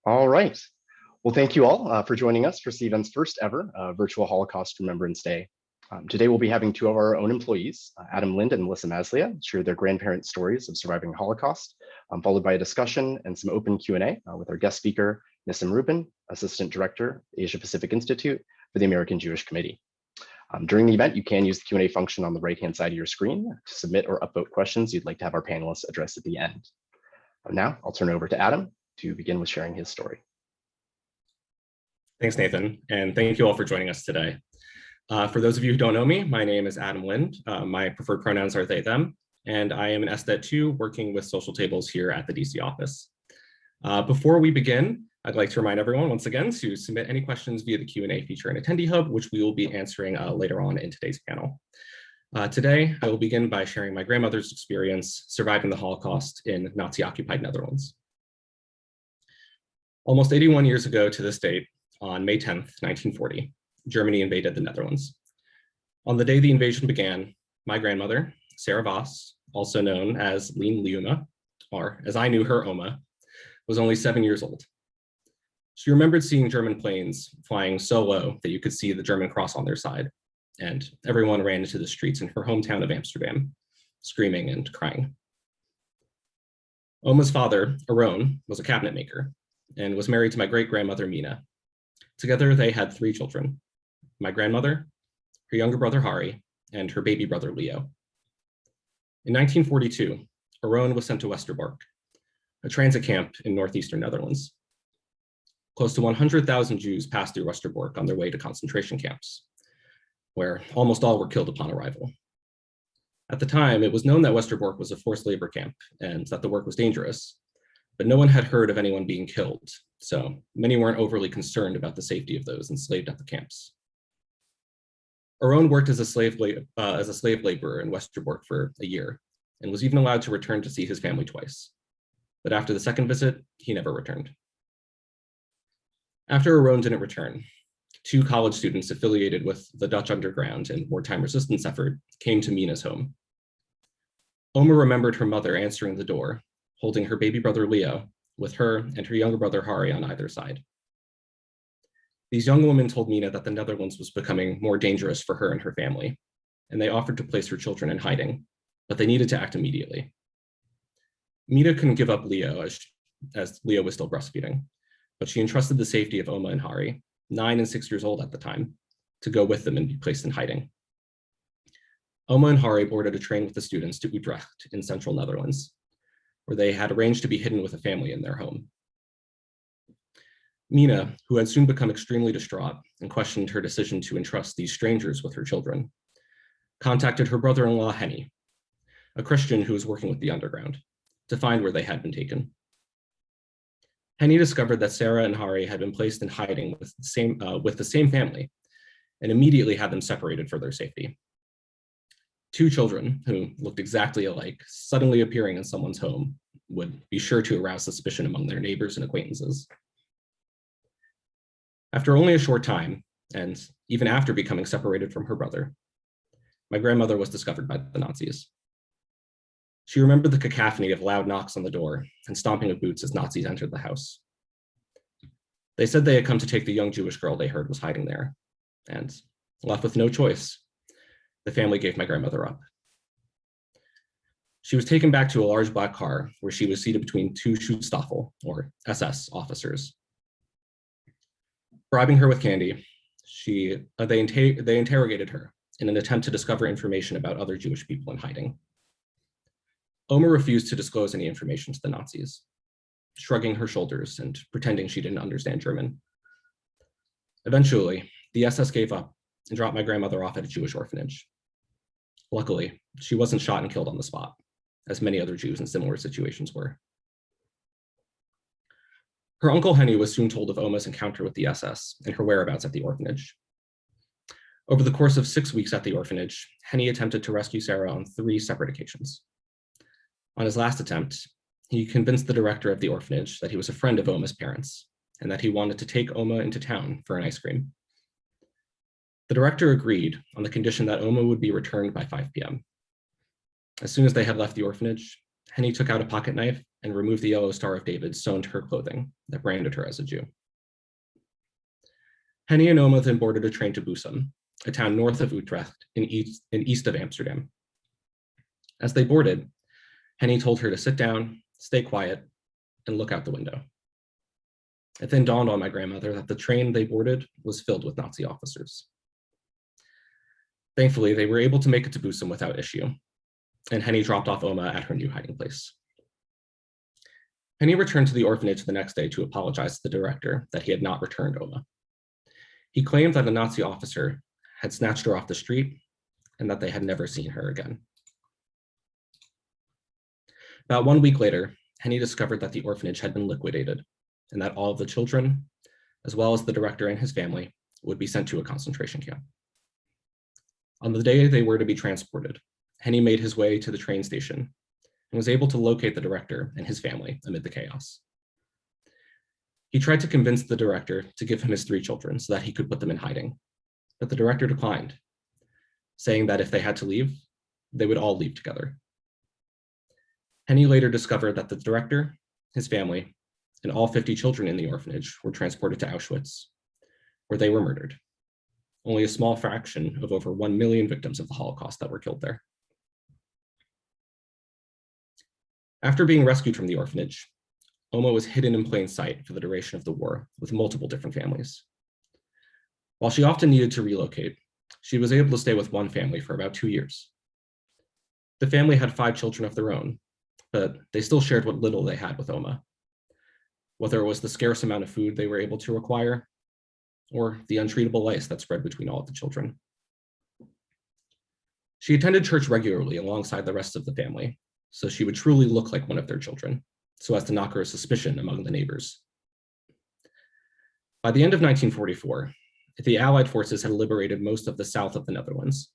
All right. Well, thank you all for joining us for Cvent's first ever virtual Holocaust Remembrance Day. Today, we'll be having two of our own employees, Lind and Melissa Maslia, share their grandparents' stories of surviving the Holocaust, followed by a discussion and some open Q&A with our guest speaker, Nissim Reuben, Assistant Director, Asia Pacific Institute for the American Jewish Committee. During the event, you can use the Q&A function on the right-hand side of your screen to submit or upvote questions you'd like to have our panelists address at the end. Now, I'll turn it over to Adam to begin with sharing his story. Thanks, Nathan, and thank you all for joining us today. For those of you who don't know me, my name is Adam Lind. My preferred pronouns are they, them, and I am an SDET 2 working with social tables here at the DC office. Before we begin, I'd like to remind everyone once again to submit any questions via the Q&A feature in Attendee Hub, which we will be answering later on in today's panel. Today, I will begin by sharing my grandmother's experience surviving the Holocaust in Nazi-occupied Netherlands. Almost 81 years ago to this date, on May 10th, 1940, Germany invaded the Netherlands. On the day the invasion began, my grandmother, Sarah Voss, also known as Lind Liuma, or as I knew her, Oma, was only 7 years old. She remembered seeing German planes flying so low that you could see the German cross on their side, and everyone ran into the streets in her hometown of Amsterdam, screaming and crying. Oma's father, Aron, was a cabinet maker and was married to my great-grandmother, Mina. Together, they had 3 children, my grandmother, her younger brother, Hari, and her baby brother, Leo. In 1942, Aron was sent to Westerbork, a transit camp in northeastern Netherlands. Close to 100,000 Jews passed through Westerbork on their way to concentration camps, where almost all were killed upon arrival. At the time, it was known that Westerbork was a forced labor camp and that the work was dangerous, but no one had heard of anyone being killed, so many weren't overly concerned about the safety of those enslaved at the camps. Aron worked as a slave laborer in Westerbork for a year and was even allowed to return to see his family twice. But after the second visit, he never returned. After Aron didn't return, 2 college students affiliated with the Dutch Underground and wartime resistance effort came to Mina's home. Oma remembered her mother answering the door, holding her baby brother Leo, with her and her younger brother Hari on either side. These young women told Mina that the Netherlands was becoming more dangerous for her and her family, and they offered to place her children in hiding, but they needed to act immediately. Mina couldn't give up Leo as Leo was still breastfeeding, but she entrusted the safety of Oma and Hari, 9 and 6 years old at the time, to go with them and be placed in hiding. Oma and Hari boarded a train with the students to Utrecht in central Netherlands, where they had arranged to be hidden with a family in their home. Mina, who had soon become extremely distraught and questioned her decision to entrust these strangers with her children, contacted her brother-in-law, Henny, a Christian who was working with the underground, to find where they had been taken. Henny discovered that Sarah and Hari had been placed in hiding with the same family and immediately had them separated for their safety. 2 children who looked exactly alike suddenly appearing in someone's home would be sure to arouse suspicion among their neighbors and acquaintances. After only a short time, and even after becoming separated from her brother, my grandmother was discovered by the Nazis. She remembered the cacophony of loud knocks on the door and stomping of boots as Nazis entered the house. They said they had come to take the young Jewish girl they heard was hiding there, and left with no choice, the family gave my grandmother up. She was taken back to a large black car where she was seated between 2 Schutzstaffel, or SS, officers. Bribing her with candy, they interrogated her in an attempt to discover information about other Jewish people in hiding. Oma refused to disclose any information to the Nazis, shrugging her shoulders and pretending she didn't understand German. Eventually, the SS gave up and dropped my grandmother off at a Jewish orphanage. Luckily, she wasn't shot and killed on the spot, as many other Jews in similar situations were. Her uncle Henny was soon told of Oma's encounter with the SS and her whereabouts at the orphanage. Over the course of 6 weeks at the orphanage, Henny attempted to rescue Sarah on 3 separate occasions. On his last attempt, he convinced the director of the orphanage that he was a friend of Oma's parents and that he wanted to take Oma into town for an ice cream. The director agreed on the condition that Oma would be returned by 5 p.m. As soon as they had left the orphanage, Henny took out a pocket knife and removed the yellow Star of David sewn to her clothing that branded her as a Jew. Henny and Oma then boarded a train to Bussum, a town north of Utrecht and east of Amsterdam. As they boarded, Henny told her to sit down, stay quiet, and look out the window. It then dawned on my grandmother that the train they boarded was filled with Nazi officers. Thankfully, they were able to make it to Bussum without issue, and Henny dropped off Oma at her new hiding place. Henny returned to the orphanage the next day to apologize to the director that he had not returned Oma. He claimed that a Nazi officer had snatched her off the street and that they had never seen her again. About 1 week later, Henny discovered that the orphanage had been liquidated and that all of the children, as well as the director and his family, would be sent to a concentration camp. On the day they were to be transported, Henny made his way to the train station and was able to locate the director and his family amid the chaos. He tried to convince the director to give him his 3 children so that he could put them in hiding, but the director declined, saying that if they had to leave, they would all leave together. Henny later discovered that the director, his family, and all 50 children in the orphanage were transported to Auschwitz, where they were murdered. Only a small fraction of over 1 million victims of the Holocaust that were killed there. After being rescued from the orphanage, Oma was hidden in plain sight for the duration of the war with multiple different families. While she often needed to relocate, she was able to stay with one family for about 2 years. The family had 5 children of their own, but they still shared what little they had with Oma, whether it was the scarce amount of food they were able to acquire or the untreatable lice that spread between all of the children. She attended church regularly alongside the rest of the family, so she would truly look like one of their children, so as to knock her suspicion among the neighbors. By the end of 1944, the Allied forces had liberated most of the south of the Netherlands,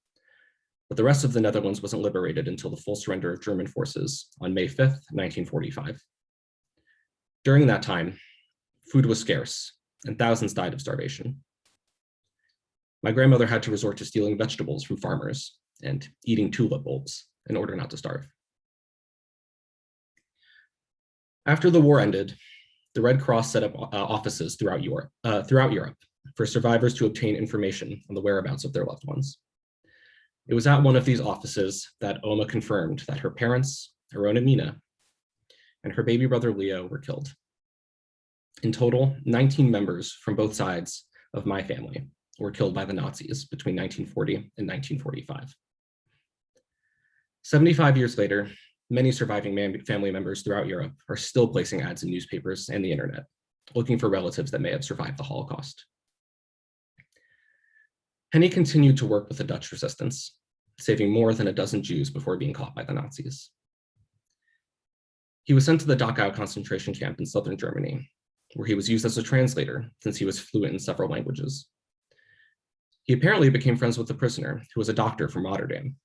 but the rest of the Netherlands wasn't liberated until the full surrender of German forces on May 5th, 1945. During that time, food was scarce, and thousands died of starvation. My grandmother had to resort to stealing vegetables from farmers and eating tulip bulbs in order not to starve. After the war ended, the Red Cross set up offices throughout Europe for survivors to obtain information on the whereabouts of their loved ones. It was at one of these offices that Oma confirmed that her parents, her own Amina, and her baby brother Leo were killed. In total, 19 members from both sides of my family were killed by the Nazis between 1940 and 1945. 75 years later, many surviving family members throughout Europe are still placing ads in newspapers and the internet, looking for relatives that may have survived the Holocaust. Henny continued to work with the Dutch resistance, saving more than a dozen Jews before being caught by the Nazis. He was sent to the Dachau concentration camp in southern Germany, where he was used as a translator since he was fluent in several languages. He apparently became friends with the prisoner, who was a doctor from Rotterdam.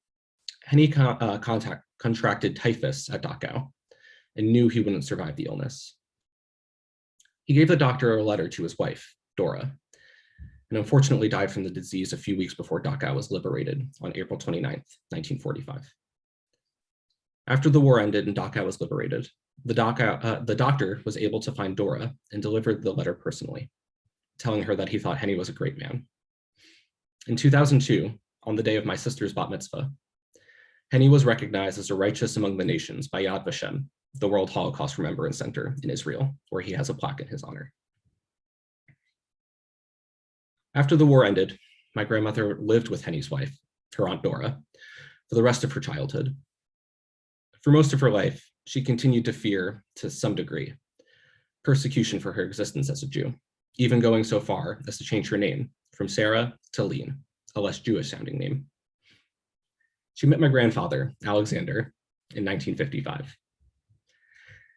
Henny contracted typhus at Dachau and knew he wouldn't survive the illness. He gave the doctor a letter to his wife, Dora, and unfortunately died from the disease a few weeks before Dachau was liberated on April 29th, 1945. After the war ended and Dachau was liberated, the doctor was able to find Dora and delivered the letter personally, telling her that he thought Henny was a great man. In 2002, on the day of my sister's bat mitzvah, Henny was recognized as a righteous among the nations by Yad Vashem, the World Holocaust Remembrance Center in Israel, where he has a plaque in his honor. After the war ended, my grandmother lived with Henny's wife, her Aunt Dora, for the rest of her childhood. For most of her life, she continued to fear, to some degree, persecution for her existence as a Jew, even going so far as to change her name from Sarah to Lean, a less Jewish-sounding name. She met my grandfather, Alexander, in 1955.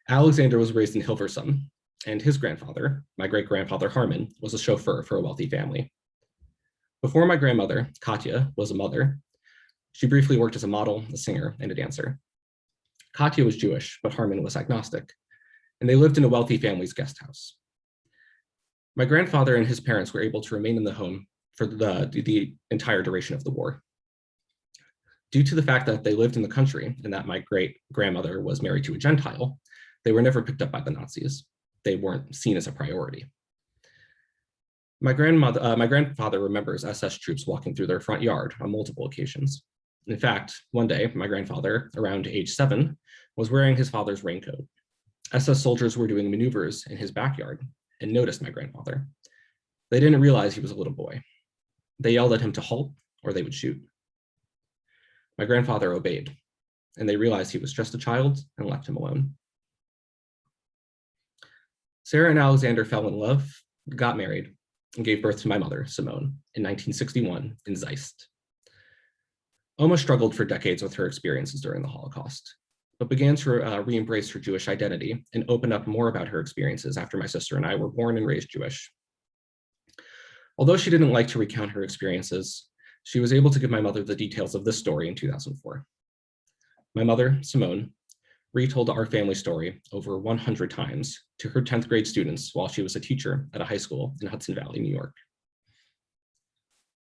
Alexander was raised in Hilversum, and his grandfather, my great-grandfather Harmon, was a chauffeur for a wealthy family. Before my grandmother, Katya, was a mother, she briefly worked as a model, a singer, and a dancer. Katya was Jewish, but Harmon was agnostic, and they lived in a wealthy family's guest house. My grandfather and his parents were able to remain in the home for the entire duration of the war. Due to the fact that they lived in the country and that my great-grandmother was married to a Gentile, they were never picked up by the Nazis. They weren't seen as a priority. My grandfather remembers SS troops walking through their front yard on multiple occasions. In fact, one day, my grandfather, around age 7, was wearing his father's raincoat. SS soldiers were doing maneuvers in his backyard and noticed my grandfather. They didn't realize he was a little boy. They yelled at him to halt or they would shoot. My grandfather obeyed, and they realized he was just a child and left him alone. Sarah and Alexander fell in love, got married, and gave birth to my mother, Simone, in 1961 in Zeist. Oma struggled for decades with her experiences during the Holocaust, but began to re-embrace her Jewish identity and open up more about her experiences after my sister and I were born and raised Jewish. Although she didn't like to recount her experiences, she was able to give my mother the details of this story in 2004. My mother, Simone, retold our family story over 100 times to her 10th grade students while she was a teacher at a high school in Hudson Valley, New York.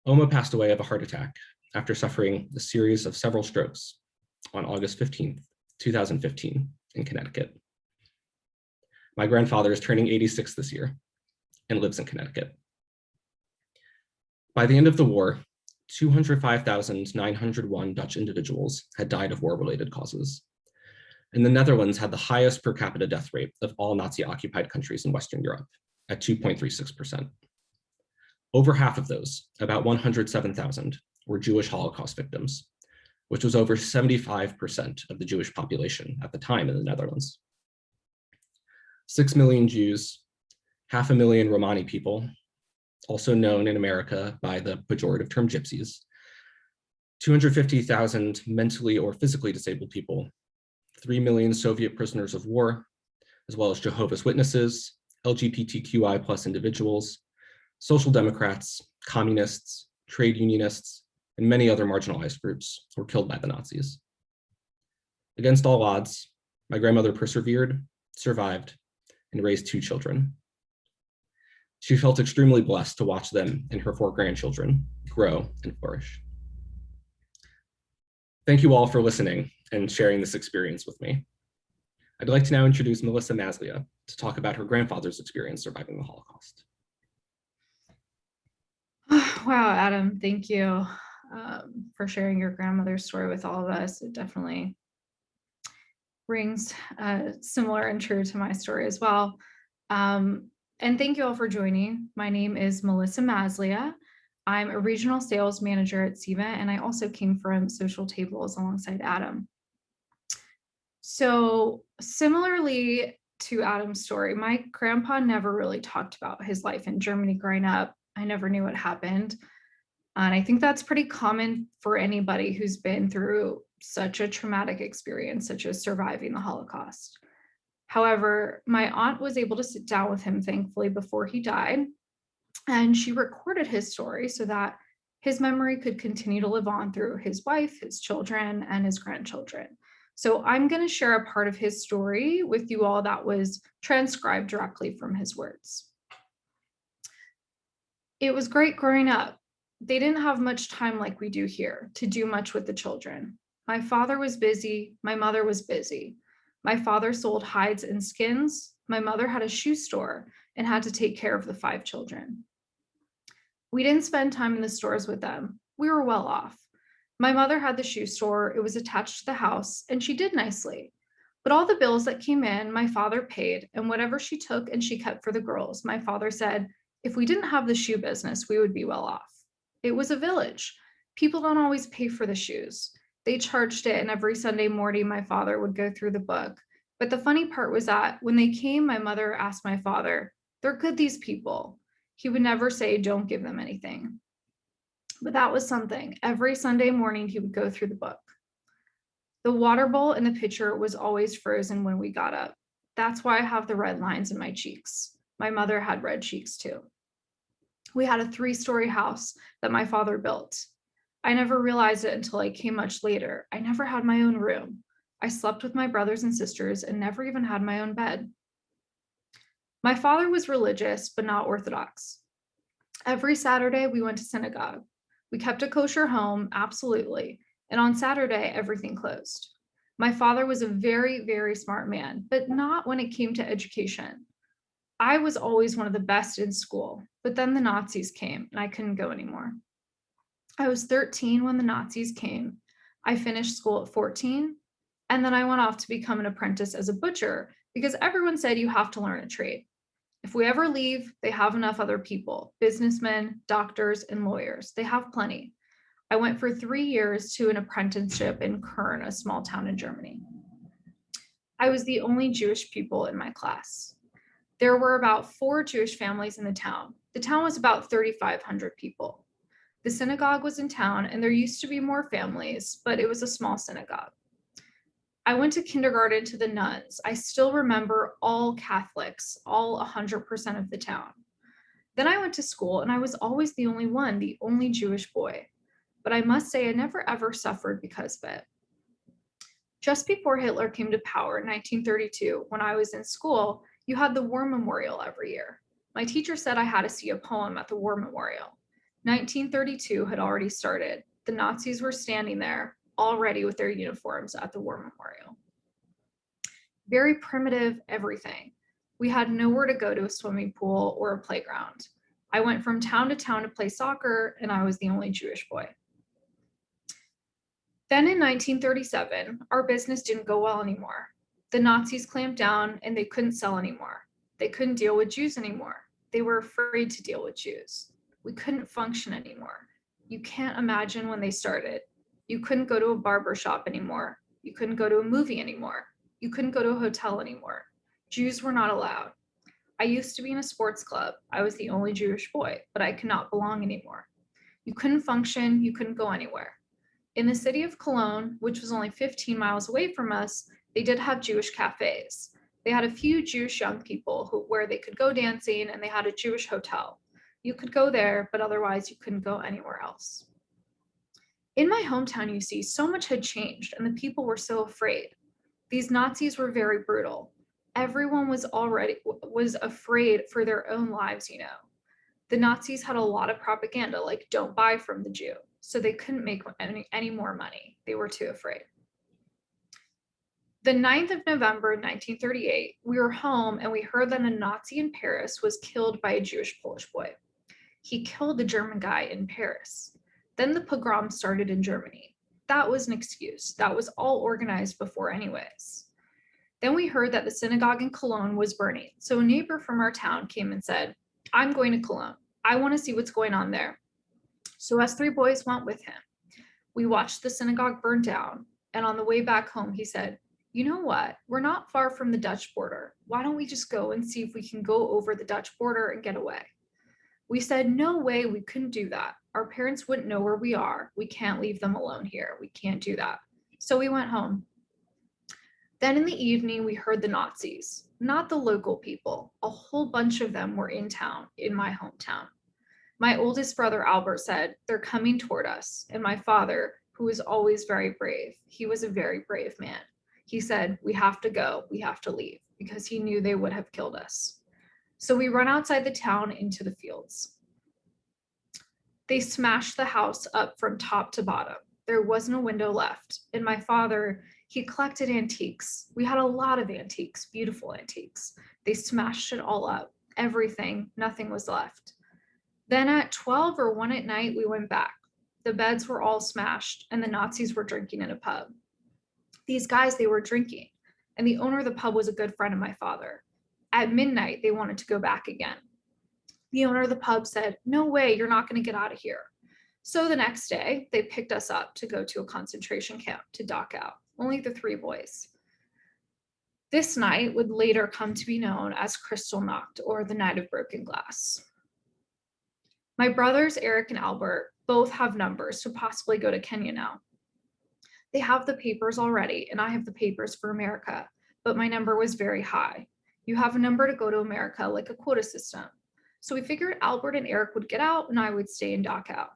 Oma passed away of a heart attack after suffering a series of several strokes on August 15th, 2015 in Connecticut. My grandfather is turning 86 this year and lives in Connecticut. By the end of the war, 205,901 Dutch individuals had died of war-related causes. And the Netherlands had the highest per capita death rate of all Nazi-occupied countries in Western Europe at 2.36%. Over half of those, about 107,000, were Jewish Holocaust victims, which was over 75% of the Jewish population at the time in the Netherlands. 6 million Jews, 500,000 Romani people, also known in America by the pejorative term gypsies, 250,000 mentally or physically disabled people, 3 million Soviet prisoners of war, as well as Jehovah's Witnesses, LGBTQI plus individuals, social democrats, communists, trade unionists, and many other marginalized groups were killed by the Nazis. Against all odds, my grandmother persevered, survived, and raised 2 children. She felt extremely blessed to watch them and her 4 grandchildren grow and flourish. Thank you all for listening and sharing this experience with me. I'd like to now introduce Melissa Maslia to talk about her grandfather's experience surviving the Holocaust. Wow, Adam, thank you for sharing your grandmother's story with all of us. It definitely rings similar and true to my story as well. And thank you all for joining. My name is Melissa Maslia. I'm a regional sales manager at Cvent, and I also came from Social Tables alongside Adam. So similarly to Adam's story, my grandpa never really talked about his life in Germany growing up. I never knew what happened. And I think that's pretty common for anybody who's been through such a traumatic experience, such as surviving the Holocaust. However, my aunt was able to sit down with him, thankfully, before he died, and she recorded his story so that his memory could continue to live on through his wife, his children, and his grandchildren. So I'm going to share a part of his story with you all that was transcribed directly from his words. It was great growing up. They didn't have much time like we do here to do much with the children. My father was busy. My mother was busy. My father sold hides and skins. My mother had a shoe store and had to take care of the 5 children. We didn't spend time in the stores with them. We were well off. My mother had the shoe store. It was attached to the house, and she did nicely. But all the bills that came in, my father paid, and whatever she took and she kept for the girls, my father said, if we didn't have the shoe business, we would be well off. It was a village. People don't always pay for the shoes. They charged it, and every Sunday morning, my father would go through the book. But the funny part was that when they came, my mother asked my father, they're good, these people. He would never say, don't give them anything. But that was something. Every Sunday morning, he would go through the book. The water bowl in the pitcher was always frozen when we got up. That's why I have the red lines in my cheeks. My mother had red cheeks too. We had a 3-story house that my father built. I never realized it until I came much later. I never had my own room. I slept with my brothers and sisters and never even had my own bed. My father was religious, but not Orthodox. Every Saturday, we went to synagogue. We kept a kosher home, absolutely. And on Saturday, everything closed. My father was a very, very smart man, but not when it came to education. I was always one of the best in school, but then the Nazis came and I couldn't go anymore. I was 13 when the Nazis came. I finished school at 14, and then I went off to become an apprentice as a butcher because everyone said you have to learn a trade. If we ever leave, they have enough other people, businessmen, doctors, and lawyers. They have plenty. I went for 3 years to an apprenticeship in Köln, a small town in Germany. I was the only Jewish pupil in my class. There were about 4 Jewish families in the town. The town was about 3,500 people. The synagogue was in town, and there used to be more families, but it was a small synagogue. I went to kindergarten to the nuns. I still remember all Catholics, all 100% of the town. Then I went to school, and I was always the only one, the only Jewish boy. But I must say I never ever suffered because of it. Just before Hitler came to power in 1932, when I was in school, you had the War Memorial every year. My teacher said I had to see a poem at the War Memorial. 1932 had already started. The Nazis were standing there, already with their uniforms at the War Memorial. Very primitive everything. We had nowhere to go to a swimming pool or a playground. I went from town to town to play soccer, and I was the only Jewish boy. Then in 1937, our business didn't go well anymore. The Nazis clamped down and they couldn't sell anymore. They couldn't deal with Jews anymore. They were afraid to deal with Jews. We couldn't function anymore. You can't imagine when they started. You couldn't go to a barber shop anymore. You couldn't go to a movie anymore. You couldn't go to a hotel anymore. Jews were not allowed. I used to be in a sports club. I was the only Jewish boy, but I could not belong anymore. You couldn't function. You couldn't go anywhere. In the city of Cologne, which was only 15 miles away from us, they did have Jewish cafes. They had a few Jewish young people where they could go dancing, and they had a Jewish hotel. You could go there, but otherwise you couldn't go anywhere else. In my hometown, you see, so much had changed, and the people were so afraid. These Nazis were very brutal. Everyone was afraid for their own lives, you know. The Nazis had a lot of propaganda, like don't buy from the Jew. So they couldn't make any more money. They were too afraid. The 9th of November, 1938, we were home and we heard that a Nazi in Paris was killed by a Jewish Polish boy. He killed a German guy in Paris. Then the pogrom started in Germany. That was an excuse. That was all organized before anyways. Then we heard that the synagogue in Cologne was burning. So a neighbor from our town came and said, I'm going to Cologne. I want to see what's going on there. So us 3 boys went with him. We watched the synagogue burn down, and on the way back home, he said, you know what? We're not far from the Dutch border. Why don't we just go and see if we can go over the Dutch border and get away? We said, no way, we couldn't do that. Our parents wouldn't know where we are. We can't leave them alone here. We can't do that. So we went home. Then in the evening, we heard the Nazis, not the local people. A whole bunch of them were in town, in my hometown. My oldest brother, Albert, said, they're coming toward us. And my father, who was always very brave, he was a very brave man. He said, we have to go, we have to leave, because he knew they would have killed us. So we run outside the town into the fields. They smashed the house up from top to bottom. There wasn't a window left. And my father, he collected antiques. We had a lot of antiques, beautiful antiques. They smashed it all up, everything, nothing was left. Then at 12 or 1 at night, we went back. The beds were all smashed and the Nazis were drinking in a pub. These guys, they were drinking, and the owner of the pub was a good friend of my father. At midnight, they wanted to go back again. The owner of the pub said, no way, you're not going to get out of here. So the next day, they picked us up to go to a concentration camp to dock out, only the 3 boys. This night would later come to be known as Kristallnacht, or the Night of Broken Glass. My brothers, Eric and Albert, both have numbers to possibly go to Kenya now. They have the papers already, and I have the papers for America, but my number was very high. You have a number to go to America, like a quota system. So we figured Albert and Eric would get out and I would stay and dock out.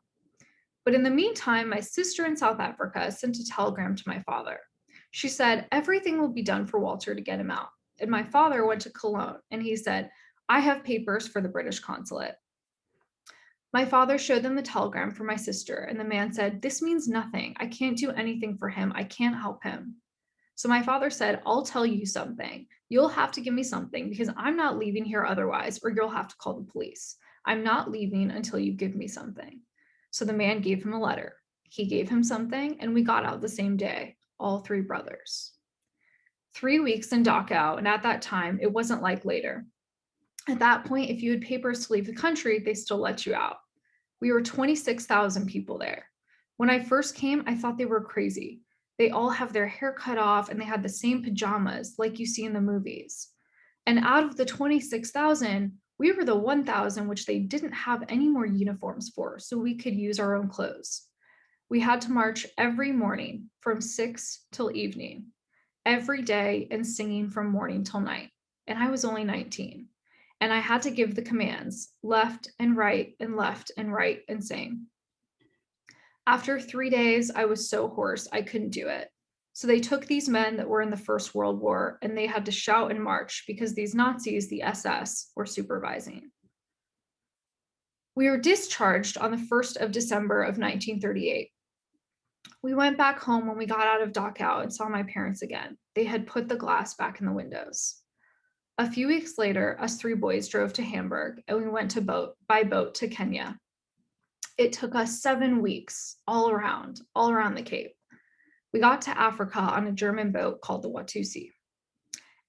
But in the meantime, my sister in South Africa sent a telegram to my father. She said, everything will be done for Walter to get him out. And my father went to Cologne and he said, I have papers for the British consulate. My father showed them the telegram for my sister, and the man said, "This means nothing. I can't do anything for him. I can't help him." So my father said, "I'll tell you something. You'll have to give me something because I'm not leaving here otherwise, or you'll have to call the police. I'm not leaving until you give me something." So the man gave him a letter. He gave him something, and we got out the same day, all three brothers. 3 weeks in Dachau, and at that time, it wasn't like later. At that point, if you had papers to leave the country, they still let you out. We were 26,000 people there. When I first came, I thought they were crazy. They all have their hair cut off and they had the same pajamas like you see in the movies. And out of the 26,000, we were the 1,000 which they didn't have any more uniforms for, so we could use our own clothes. We had to march every morning from 6 till evening, every day, and singing from morning till night. And I was only 19. And I had to give the commands left and right and sing. After 3 days, I was so hoarse, I couldn't do it. So they took these men that were in the First World War and they had to shout and march because these Nazis, the SS, were supervising. We were discharged on the 1st of December of 1938. We went back home when we got out of Dachau and saw my parents again. They had put the glass back in the windows. A few weeks later, us three boys drove to Hamburg and we went by boat to Kenya. It took us 7 weeks all around the Cape. We got to Africa on a German boat called the Watusi.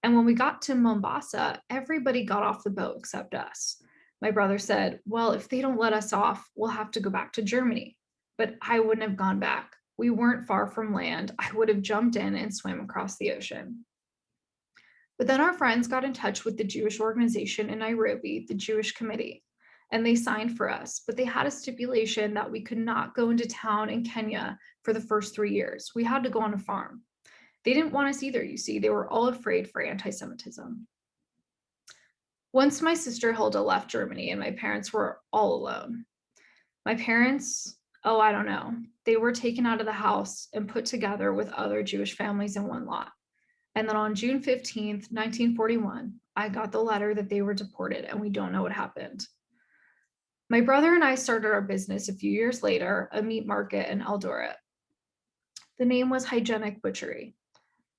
And when we got to Mombasa, everybody got off the boat except us. My brother said, "Well, if they don't let us off, we'll have to go back to Germany." But I wouldn't have gone back. We weren't far from land. I would have jumped in and swam across the ocean. But then our friends got in touch with the Jewish organization in Nairobi, the Jewish Committee, and they signed for us, but they had a stipulation that we could not go into town in Kenya for the first 3 years. We had to go on a farm. They didn't want us either, you see. They were all afraid for anti-Semitism. Once my sister Hilda left Germany and my parents were all alone. My parents, I don't know. They were taken out of the house and put together with other Jewish families in one lot. And then on June 15th, 1941, I got the letter that they were deported and we don't know what happened. My brother and I started our business a few years later, a meat market in Eldoret. The name was Hygienic Butchery.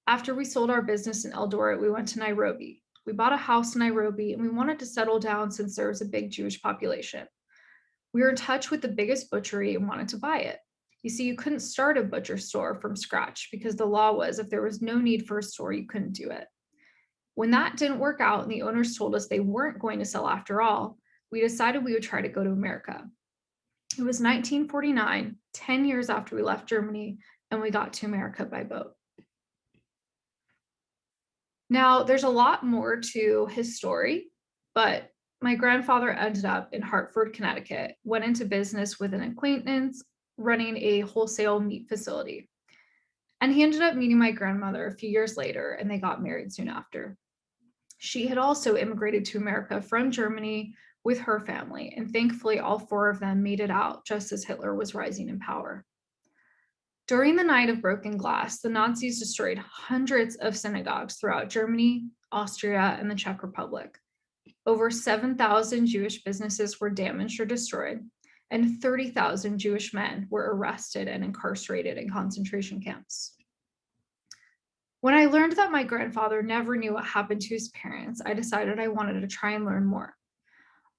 After we sold our business in Eldoret, we went to Nairobi. We bought a house in Nairobi and we wanted to settle down since there was a big Jewish population. We were in touch with the biggest butchery and wanted to buy it. You see, you couldn't start a butcher store from scratch because the law was if there was no need for a store, you couldn't do it. When that didn't work out and the owners told us they weren't going to sell after all, we decided we would try to go to America. It was 1949, 10 years after we left Germany, and we got to America by boat. Now, there's a lot more to his story, but my grandfather ended up in Hartford, Connecticut, went into business with an acquaintance running a wholesale meat facility. And he ended up meeting my grandmother a few years later, and they got married soon after. She had also immigrated to America from Germany with her family, and thankfully all 4 of them made it out just as Hitler was rising in power. During the Night of Broken Glass, the Nazis destroyed hundreds of synagogues throughout Germany, Austria, and the Czech Republic. Over 7,000 Jewish businesses were damaged or destroyed, and 30,000 Jewish men were arrested and incarcerated in concentration camps. When I learned that my grandfather never knew what happened to his parents, I decided I wanted to try and learn more.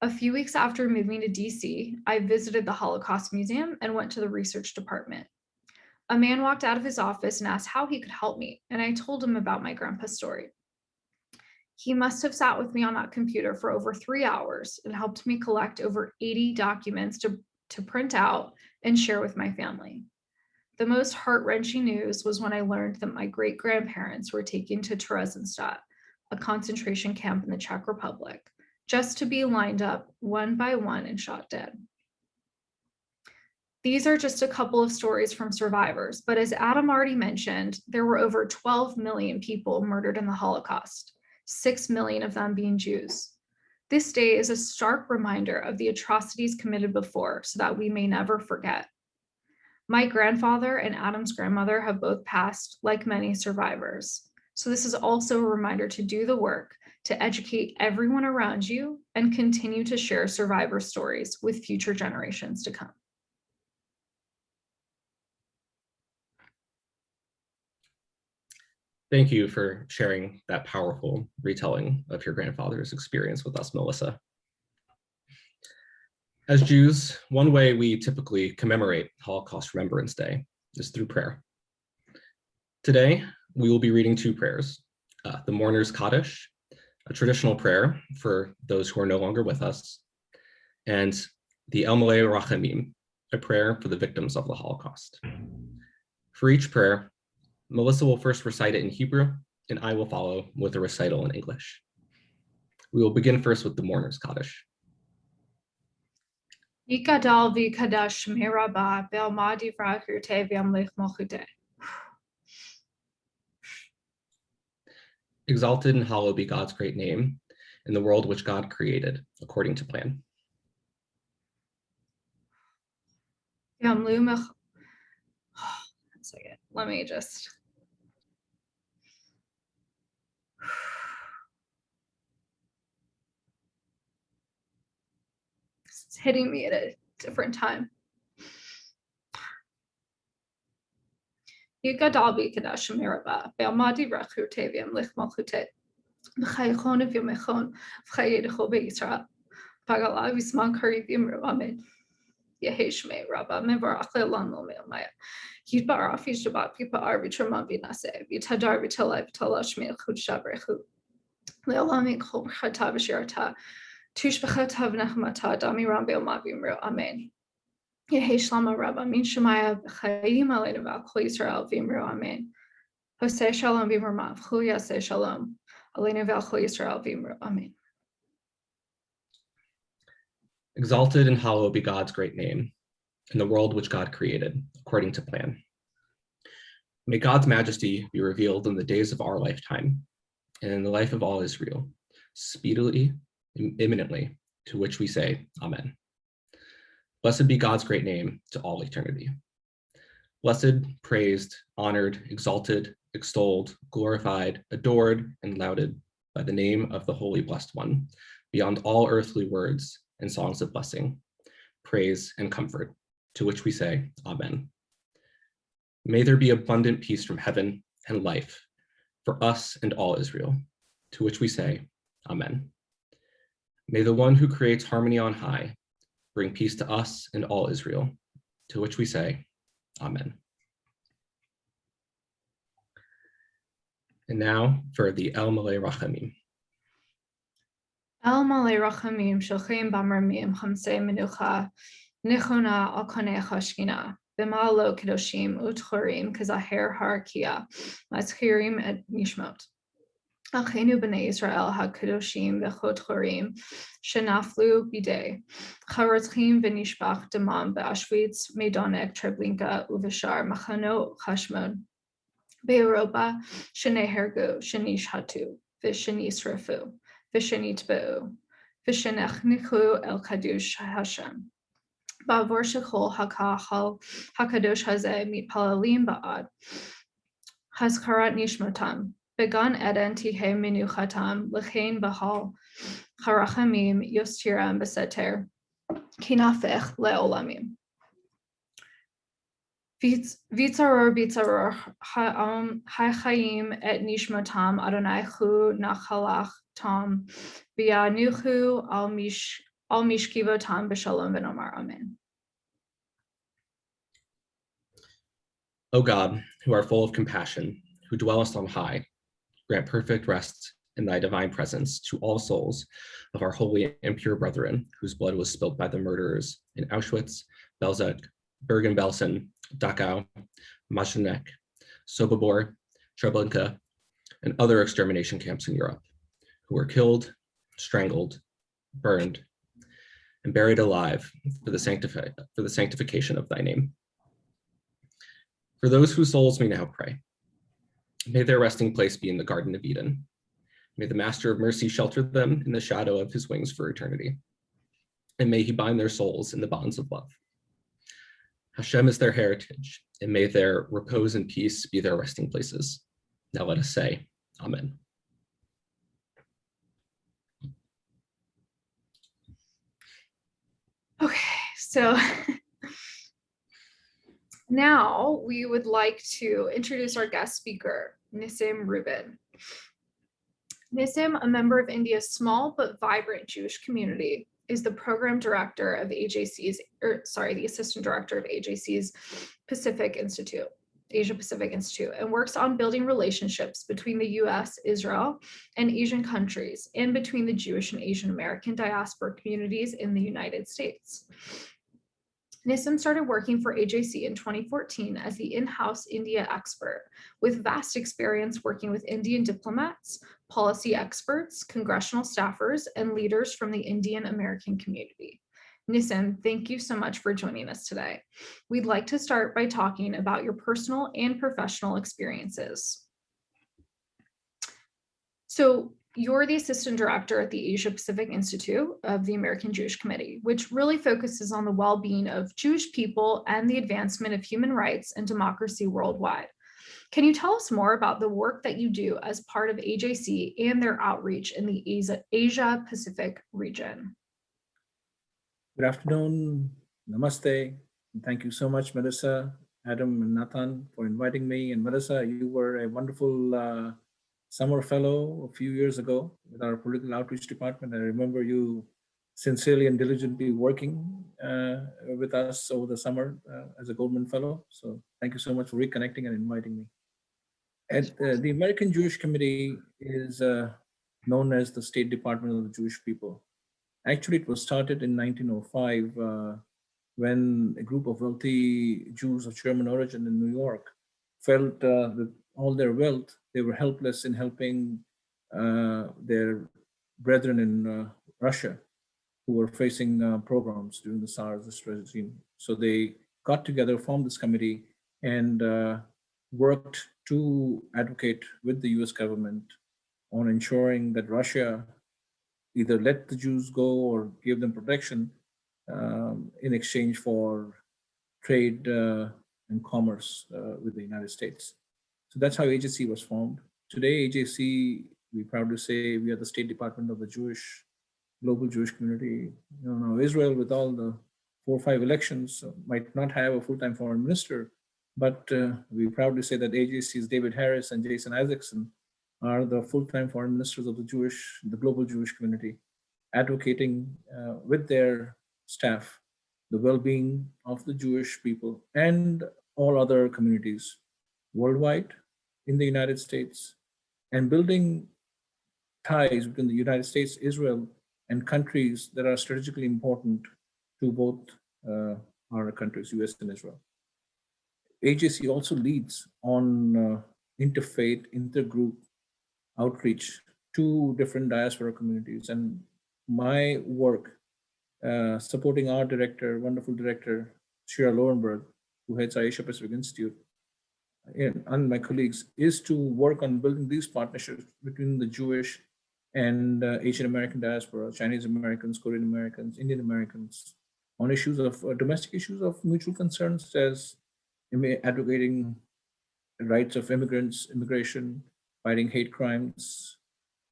A few weeks after moving to DC, I visited the Holocaust Museum and went to the research department. A man walked out of his office and asked how he could help me, and I told him about my grandpa's story. He must have sat with me on that computer for over 3 hours and helped me collect over 80 documents to print out and share with my family. The most heart-wrenching news was when I learned that my great-grandparents were taken to Theresienstadt, a concentration camp in the Czech Republic, just to be lined up one by one and shot dead. These are just a couple of stories from survivors, but as Adam already mentioned, there were over 12 million people murdered in the Holocaust, 6 million of them being Jews. This day is a stark reminder of the atrocities committed before so that we may never forget. My grandfather and Adam's grandmother have both passed, like many survivors. So this is also a reminder to do the work, to educate everyone around you and continue to share survivor stories with future generations to come. Thank you for sharing that powerful retelling of your grandfather's experience with us, Melissa. As Jews, one way we typically commemorate Holocaust Remembrance Day is through prayer. Today, we will be reading two prayers, the Mourner's Kaddish, a traditional prayer for those who are no longer with us, and the El Malei Rachamim, a prayer for the victims of the Holocaust. For each prayer, Melissa will first recite it in Hebrew, and I will follow with a recital in English. We will begin first with the Mourner's Kaddish. Yikadal v'kadash miraba be'almadi v'rakirte v'amlich mochute. Exalted and hallowed be God's great name in the world which God created according to plan. One second, let me just. It's hitting me at a different time. Yikadal v'kadash miraba be'almadi v'rakirte v'amlich mochute. V'chaychon v'yomechon v'chayedecho be'Yisrael. Pagala v'sman kari v'imru amen. Yeheshme Rabba Mevarach Le'olam Maya. Yitbarach Yishabat Pipa'ar V'Trama V'Naseh V'Tadar V'Talai V'Tala Shmei Chud Shabrechu Le'olam Yichol Chata V'Shirata Tush B'Chata V'Nachmata Dami Ram Be'Oma V'Imru Amen. Yehesh Lama Rabba Min Shemaya V'Chayim Aleinu V'Kol Yisrael V'Imru Amen. Hosei Shalom V'Imru V'Chul Yaseh Shalom Aleinu V'Kol Yisrael V'Imru Amen. Exalted and hallowed be God's great name in the world which God created according to plan. May God's majesty be revealed in the days of our lifetime and in the life of all Israel, speedily and imminently, to which we say, Amen. Blessed be God's great name to all eternity. Blessed, praised, honored, exalted, extolled, glorified, adored, and lauded by the name of the Holy Blessed One, beyond all earthly words and songs of blessing, praise, and comfort, to which we say, Amen. May there be abundant peace from heaven and life for us and all Israel, to which we say, Amen. May the one who creates harmony on high bring peace to us and all Israel, to which we say, Amen. And now for the El Malei Rachamim. El Malei Rachamim Shochem Bamramim Chamsei Menucha Nichona Al Konei Chashkina B'Ma'alo Kedoshim Utchorim Kazaher Harakia Mazchirim et Nishmot Achenu B'nei Yisrael HaKadoshim V'Chotchorim Shenaflu Bidei Charotzchim V'Nishbach Damam B'Ashvitz Meidonek Treblinka Uveshar Machano Chashmon Be'Europa Shenei Hergu Shenish Hatu V'Shenis Refu V'Shenitbeu V'Shenechnichu El Kadush Hashem Ba'avor Shechol HaKahal HaKadosh Hazeh Mitpalalim Ba'ad Hazkarat Nishmotam Began Eden Tihe Minuchatam L'chein Bahal Harachamim Yostiram Beseter Kinafech Leolamim Vitzaror Ha'chaim et Nishmotam Adonai Hu Nachalach Tom V'yanuchu Al Mishkivotam B'Shalom V'Nomar Amen. O God, who are full of compassion, who dwellest on high, grant perfect rest in thy divine presence to all souls of our holy and pure brethren, whose blood was spilled by the murderers in Auschwitz, Belzec, Bergen-Belsen, Dachau, Majdanek, Sobibor, Treblinka, and other extermination camps in Europe, who were killed, strangled, burned, and buried alive for the sanctification of thy name. For those whose souls we now pray, may their resting place be in the Garden of Eden. May the Master of Mercy shelter them in the shadow of his wings for eternity. And may he bind their souls in the bonds of love. Hashem is their heritage, and may their repose and peace be their resting places. Now let us say, Amen. So now we would like to introduce our guest speaker, Nissim Reuben. Nissim, a member of India's small but vibrant Jewish community, is the program director of AJC's, the assistant director of AJC's Pacific Institute, Asia Pacific Institute, and works on building relationships between the US, Israel, and Asian countries, and between the Jewish and Asian American diaspora communities in the United States. Nissim started working for AJC in 2014 as the in-house India expert, with vast experience working with Indian diplomats, policy experts, congressional staffers, and leaders from the Indian American community. Nissim, thank you so much for joining us today. We'd like to start by talking about your personal and professional experiences. So you're the assistant director at the Asia Pacific Institute of the American Jewish Committee, which really focuses on the well-being of Jewish people and the advancement of human rights and democracy worldwide. Can you tell us more about the work that you do as part of AJC and their outreach in the Asia Pacific region? Good afternoon, namaste. And thank you so much, Melissa, Adam, and Nathan for inviting me. And Melissa, you were a wonderful summer fellow a few years ago with our political outreach department. I remember you sincerely and diligently working with us over the summer as a Goldman Fellow. So thank you so much for reconnecting and inviting me. At the American Jewish Committee is known as the State Department of the Jewish People. Actually, it was started in 1905 when a group of wealthy Jews of German origin in New York felt that all their wealth, they were helpless in helping their brethren in Russia who were facing pogroms during the Tsarist regime. So they got together, formed this committee, and worked to advocate with the US government on ensuring that Russia either let the Jews go or give them protection in exchange for trade and commerce with the United States. So that's how AJC was formed. Today, AJC, we proudly say we are the State Department of the global Jewish community. You know, Israel, with all the 4 or 5 elections, might not have a full-time foreign minister, but we proudly say that AJC's David Harris and Jason Isaacson are the full-time foreign ministers of the global Jewish community, advocating with their staff the well-being of the Jewish people and all other communities worldwide in the United States, and building ties between the United States, Israel, and countries that are strategically important to both our countries, US and Israel. AJC also leads on interfaith, intergroup outreach to different diaspora communities. And my work supporting our director, wonderful director, Shira Lowenberg, who heads our Asia Pacific Institute, and my colleagues, is to work on building these partnerships between the Jewish and Asian American diaspora, Chinese Americans, Korean Americans, Indian Americans, on issues of domestic issues of mutual concern, such as advocating the rights of immigrants, immigration, fighting hate crimes.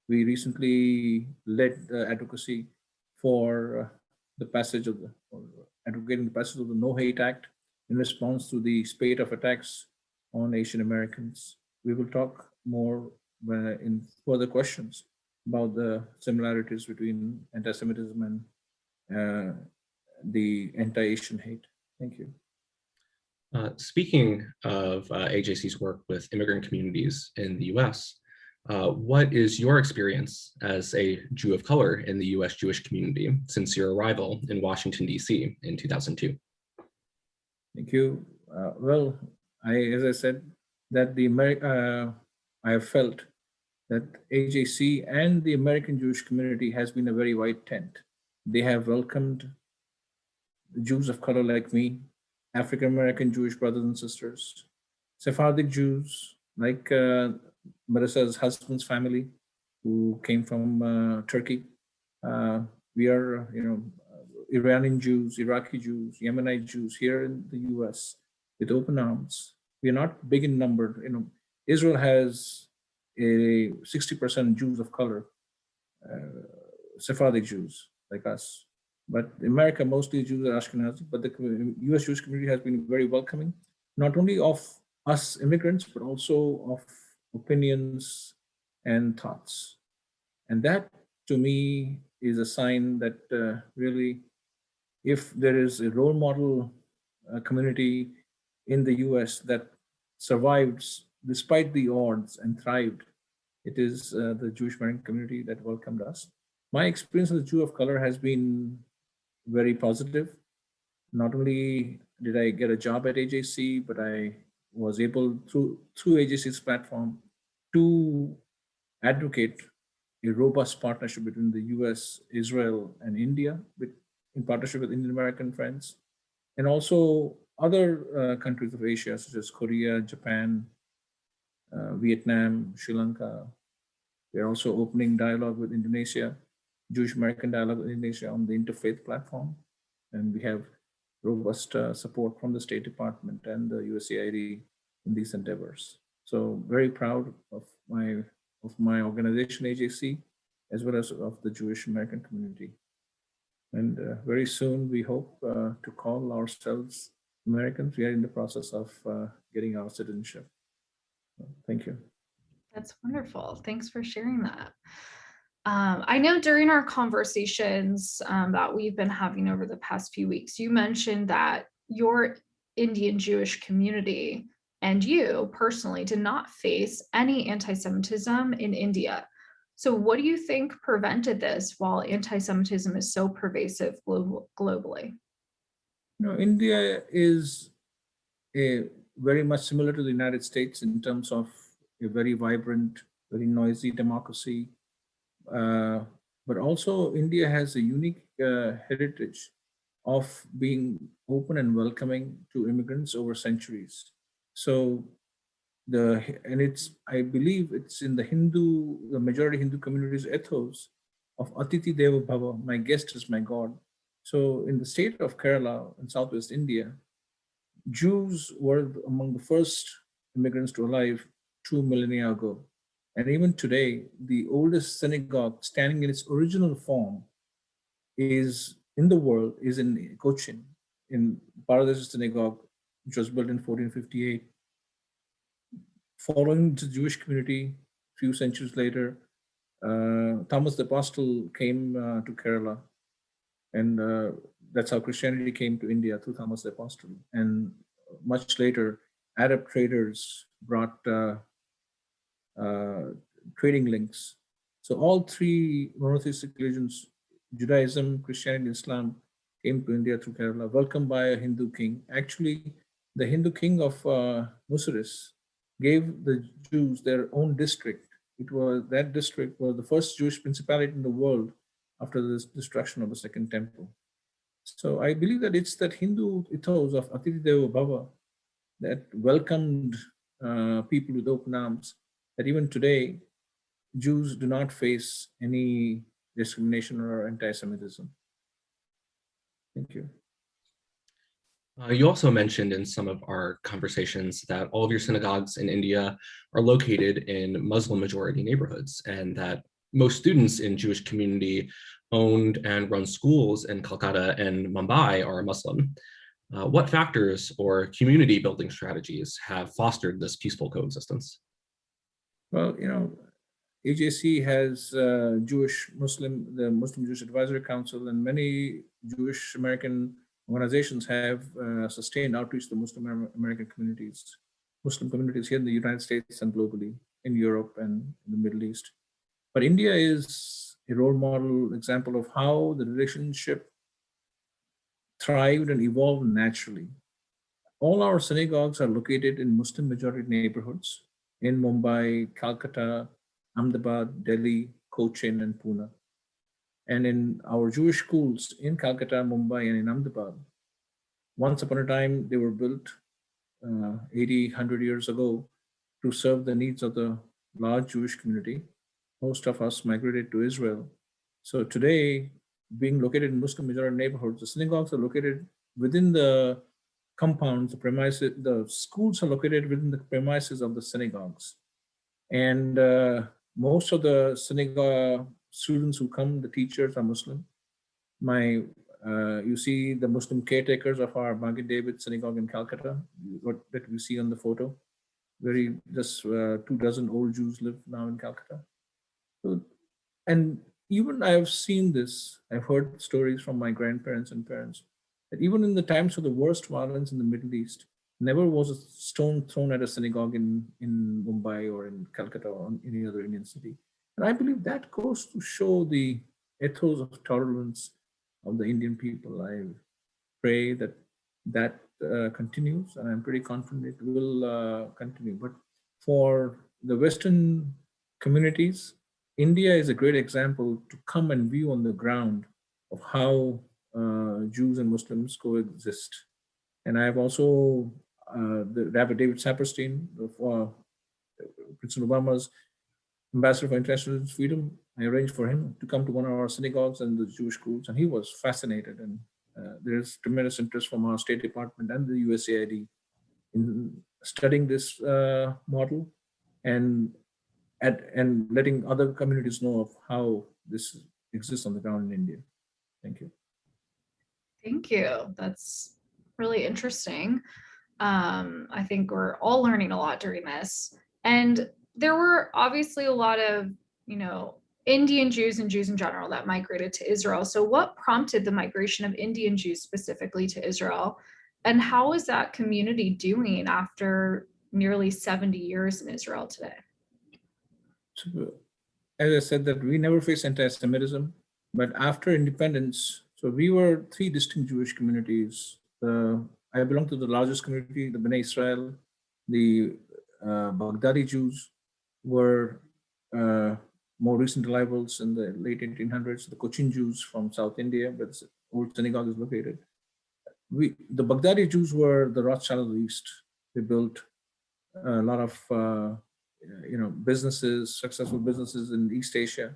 We recently led the advocacy for the passage of advocating the passage of the No Hate Act in response to the spate of attacks on Asian Americans. We will talk more in further questions about the similarities between anti-Semitism and the anti-Asian hate. Thank you. Speaking of AJC's work with immigrant communities in the US, what is your experience as a Jew of color in the US Jewish community since your arrival in Washington, DC in 2002? Thank you. Well, as I said, that I have felt that AJC and the American Jewish community has been a very white tent. They have welcomed Jews of color like me, African-American Jewish brothers and sisters, Sephardic Jews like Marissa's husband's family, who came from Turkey. We are, Iranian Jews, Iraqi Jews, Yemenite Jews here in the US with open arms. We are not big in number. Israel has a 60% Jews of color, Sephardic Jews like us. But in America, mostly Jews are Ashkenazi, but the US Jewish community has been very welcoming, not only of us immigrants, but also of opinions and thoughts. And that, to me, is a sign that really, if there is a role model community in the US that survives despite the odds and thrived, it is the Jewish American community that welcomed us. My experience as a Jew of color has been very positive. Not only did I get a job at AJC, but I was able through AJC's platform to advocate a robust partnership between the US, Israel, and India, in partnership with Indian American friends, and also other countries of Asia, such as Korea, Japan, Vietnam, Sri Lanka. We're also opening dialogue with Indonesia, Jewish American dialogue with Indonesia on the interfaith platform. And we have robust support from the State Department and the USAID in these endeavors. So very proud of my organization, AJC, as well as of the Jewish American community. And very soon we hope to call ourselves Americans. We are in the process of getting our citizenship. Thank you. That's wonderful. Thanks for sharing that. I know during our conversations that we've been having over the past few weeks, you mentioned that your Indian Jewish community and you personally did not face any anti-Semitism in India. So what do you think prevented this while anti-Semitism is so pervasive globally? India is very much similar to the United States in terms of a very vibrant, very noisy democracy. But also India has a unique heritage of being open and welcoming to immigrants over centuries. So I believe it's in the majority Hindu community's ethos of Atiti Deva Bhava, my guest is my God. So in the state of Kerala in Southwest India, Jews were among the first immigrants to arrive 2 millennia ago. And even today, the oldest synagogue standing in its original form in the world is in Cochin, in Bangladesh synagogue, which was built in 1458. Following the Jewish community, a few centuries later, Thomas the Apostle came to Kerala, and that's how Christianity came to India, through Thomas the Apostle. And much later, Arab traders brought trading links. So all three monotheistic religions, Judaism, Christianity, Islam, came to India through Kerala, welcomed by a Hindu king. Actually, the Hindu king of Musaris gave the Jews their own district. That district was the first Jewish principality in the world after the destruction of the Second Temple. So I believe that it's that Hindu ethos of Atiti Deva Bhava that welcomed people with open arms, that even today, Jews do not face any discrimination or anti-Semitism. Thank you. You also mentioned in some of our conversations that all of your synagogues in India are located in Muslim majority neighborhoods, and that most students in Jewish community owned and run schools in Calcutta and Mumbai are Muslim. What factors or community building strategies have fostered this peaceful coexistence? Well, AJC has the Muslim Jewish Advisory Council, and many Jewish American organizations have sustained outreach to Muslim American communities, Muslim communities here in the United States and globally, in Europe and in the Middle East. But India is a role model example of how the relationship thrived and evolved naturally. All our synagogues are located in Muslim majority neighborhoods in Mumbai, Calcutta, Ahmedabad, Delhi, Cochin, and Pune. And in our Jewish schools in Calcutta, Mumbai, and in Ahmedabad, once upon a time, they were built 80, 100 years ago to serve the needs of the large Jewish community. Most of us migrated to Israel. So today, being located in Muslim majority neighborhoods, the synagogues are located within the compounds, the premises, the schools are located within the premises of the synagogues. And most of the synagogue students who come, the teachers are Muslim. My You see the Muslim caretakers of our Maggid David Synagogue in Calcutta, what that we see on the photo. Just 24 old Jews live now in Calcutta. So, and even I have seen this, I've heard stories from my grandparents and parents, that even in the times of the worst violence in the Middle East, never was a stone thrown at a synagogue in Mumbai or in Calcutta or in any other Indian city. And I believe that goes to show the ethos of tolerance of the Indian people. I pray that that continues, and I'm pretty confident it will continue. But for the Western communities, India is a great example to come and view on the ground of how Jews and Muslims coexist. And I have also the Rabbi David Saperstein, President Obama's ambassador for international freedom. I arranged for him to come to one of our synagogues and the Jewish schools, and he was fascinated. And there's tremendous interest from our State Department and the USAID in studying this model and letting other communities know of how this exists on the ground in India. Thank you. Thank you. That's really interesting. I think we're all learning a lot during this. And there were obviously a lot of, Indian Jews and Jews in general that migrated to Israel. So what prompted the migration of Indian Jews specifically to Israel? And how is that community doing after nearly 70 years in Israel today? So, as I said, that we never faced anti-Semitism, but after independence, so we were three distinct Jewish communities. I belong to the largest community, the Bnei Israel. The Baghdadi Jews were more recent arrivals in the late 1800s. The Cochin Jews from South India, where the old synagogue is located. The Baghdadi Jews were the Rothschild of the East. They built a lot of businesses, successful businesses in East Asia,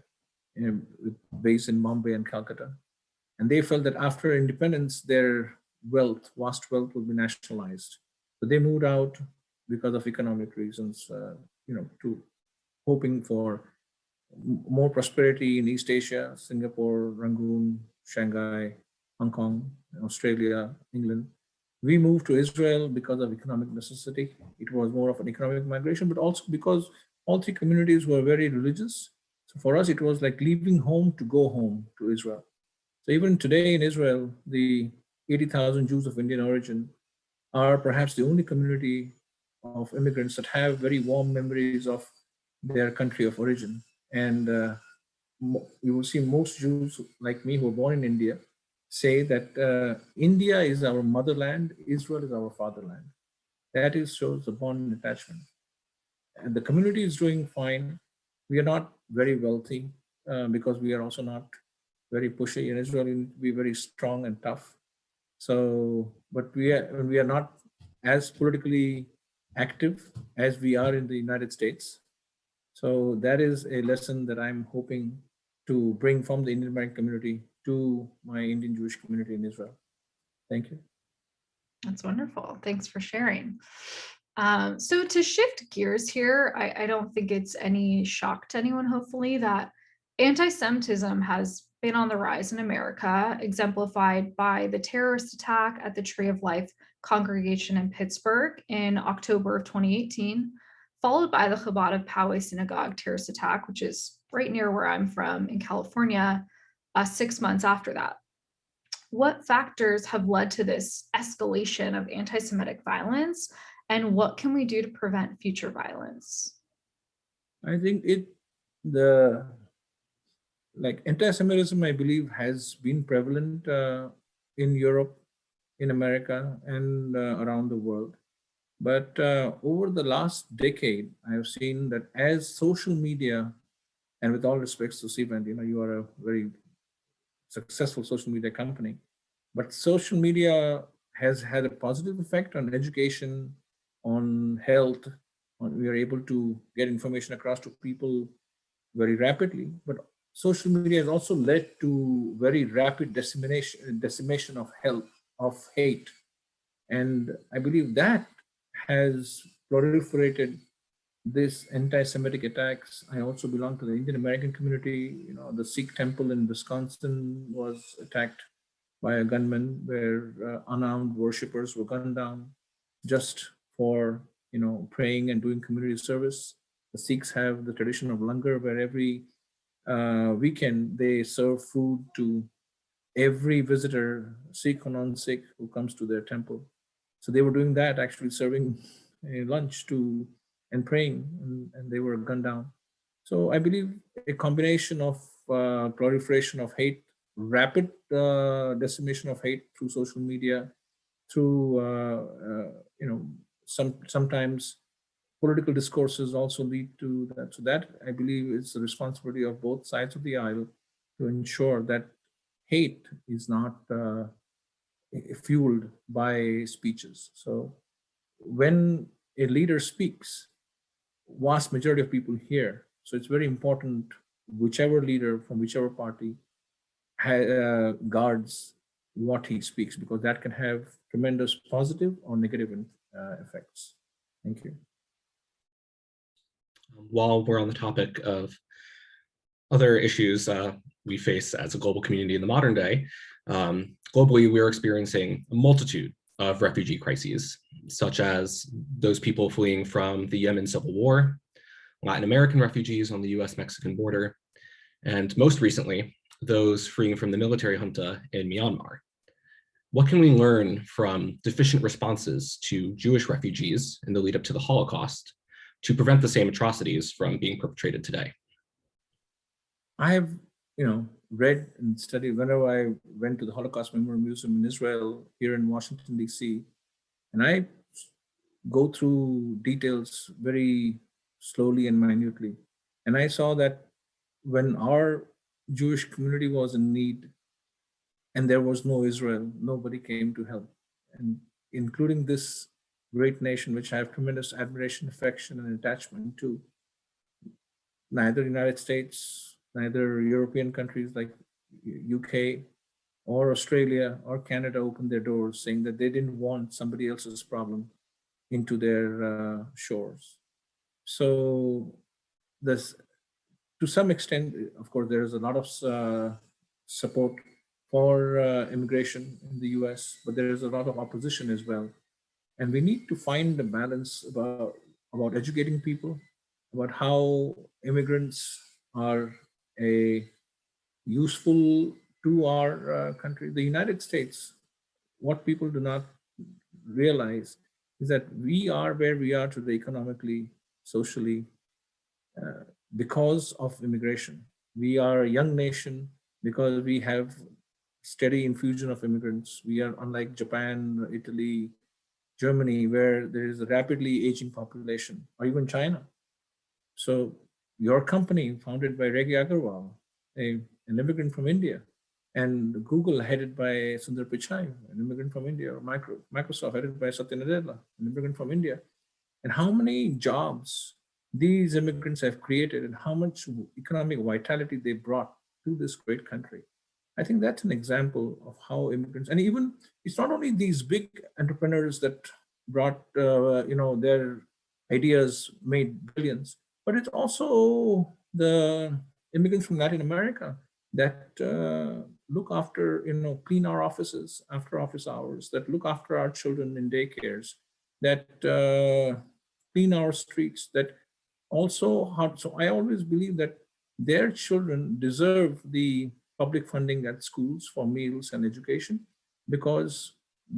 based in Bombay and Calcutta. And they felt that after independence, their wealth, vast wealth, would be nationalized. So they moved out because of economic reasons, to hoping for more prosperity in East Asia, Singapore, Rangoon, Shanghai, Hong Kong, Australia, England. We moved to Israel because of economic necessity. It was more of an economic migration, but also because all three communities were very religious. So for us, it was like leaving home to go home to Israel. So even today in Israel, the 80,000 Jews of Indian origin are perhaps the only community of immigrants that have very warm memories of their country of origin. And you will see most Jews like me who are born in India say that India is our motherland, Israel is our fatherland. That shows the bond and attachment. And the community is doing fine. We are not very wealthy because we are also not very pushy. In Israel, we need to be very strong and tough. So, but we are not as politically active as we are in the United States. So that is a lesson that I'm hoping to bring from the Indian American community to my Indian Jewish community in Israel. Thank you. That's wonderful. Thanks for sharing. So to shift gears here, I don't think it's any shock to anyone, hopefully, that anti-Semitism has been on the rise in America, exemplified by the terrorist attack at the Tree of Life congregation in Pittsburgh in October of 2018, followed by the Chabad of Poway Synagogue terrorist attack, which is right near where I'm from in California, 6 months after that. What factors have led to this escalation of anti-Semitic violence, and what can we do to prevent future violence? I think anti-Semitism, I believe, has been prevalent in Europe, in America, and around the world. But over the last decade, I have seen that as social media, and with all respects to Cvent, you are a very successful social media company, but social media has had a positive effect on education, on health. We are able to get information across to people very rapidly, but social media has also led to very rapid decimation of health, of hate. And I believe that has proliferated this anti-Semitic attacks. I also belong to the Indian American community. The Sikh temple in Wisconsin was attacked by a gunman where unarmed worshippers were gunned down just for praying and doing community service. The Sikhs have the tradition of langar, where every weekend they serve food to every visitor, Sikh or non-Sikh, who comes to their temple. So they were doing that, actually serving a lunch to and praying, and they were gunned down. So I believe a combination of proliferation of hate, rapid decimation of hate through social media, through sometimes political discourses also lead to that. So that, I believe, is the responsibility of both sides of the aisle to ensure that hate is not fueled by speeches. So when a leader speaks, vast majority of people hear. So it's very important, whichever leader from whichever party guards what he speaks, because that can have tremendous positive or negative effects. Thank you. While we're on the topic of other issues we face as a global community in the modern day, globally, we're experiencing a multitude of refugee crises, such as those people fleeing from the Yemen civil war, Latin American refugees on the US-Mexican border, and most recently, those fleeing from the military junta in Myanmar. What can we learn from deficient responses to Jewish refugees in the lead up to the Holocaust to prevent the same atrocities from being perpetrated today? I have, read and studied whenever I went to the Holocaust Memorial Museum in Israel, here in Washington, DC, and I go through details very slowly and minutely. And I saw that when our Jewish community was in need and there was no Israel, nobody came to help. And including this great nation, which I have tremendous admiration, affection, and attachment to, neither United States, neither European countries like UK or Australia or Canada opened their doors, saying that they didn't want somebody else's problem into their shores. So this, to some extent, of course, there is a lot of support for immigration in the US, but there is a lot of opposition as well. And we need to find a balance about educating people, about how immigrants are useful to our country. The United States, what people do not realize is that we are where we are today economically, socially, because of immigration. We are a young nation because we have steady infusion of immigrants. We are unlike Japan, Italy, Germany, where there is a rapidly aging population, or even China. So your company, founded by Reggie Agarwal, an immigrant from India, and Google, headed by Sundar Pichai, an immigrant from India, or Microsoft, headed by Satya Nadella, an immigrant from India. And how many jobs these immigrants have created and how much economic vitality they brought to this great country. I think that's an example of how immigrants, and even it's not only these big entrepreneurs that brought, their ideas made billions, but it's also the immigrants from Latin America that look after, clean our offices after office hours, that look after our children in daycares, that clean our streets, that also so I always believe that their children deserve the public funding at schools for meals and education, because